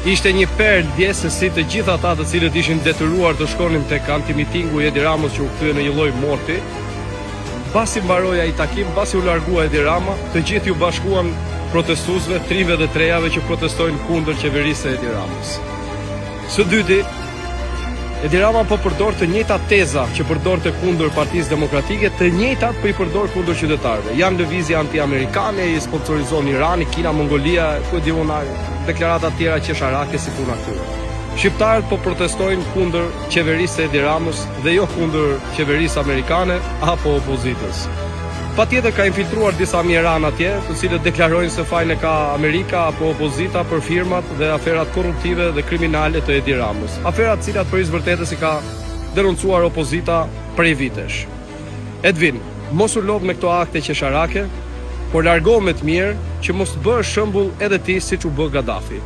Ishte një perlë dje se si të gjithë ata të cilët ishin detyruar të shkonin tek antimitingu i Edi Ramës që u kthye në një lloj morti. Pasi mbaroi ai takim, pasi u largua Edi Rama, të gjithë ju bashkuan protestuesve, trive dhe trejave që protestojnë kundër qeverisë së Edi Ramës. Së dyti, Edi Rama po përdor të njëjtat teza që përdorte kundër Partisë Demokratike, të njëjtat po i përdor kundër qytetarëve. Janë lëvizje anti-amerikane, i sponsorizon Irani, Kina, Mongolia, ku di unë, deklarata të tjera qesharake si puna këtyre. Shqiptarët po protestojnë kundër qeverisë së Edi Ramës dhe jo kundër qeverisë amerikane apo opozitës. Patjetër ka infiltruar disa mjeran atje, të cilët deklarojnë se fajin e ka Amerika apo opozita për firmat dhe aferat korruptive dhe kriminale të Edi Ramës. Aferat cilat për vërtetës i ka denoncuar opozita prej vitesh. Edvin, mos u lodh me këto akte qesharake, por largo me të mirë që mos të bësh shembull edhe ti siç u bë Gaddafi.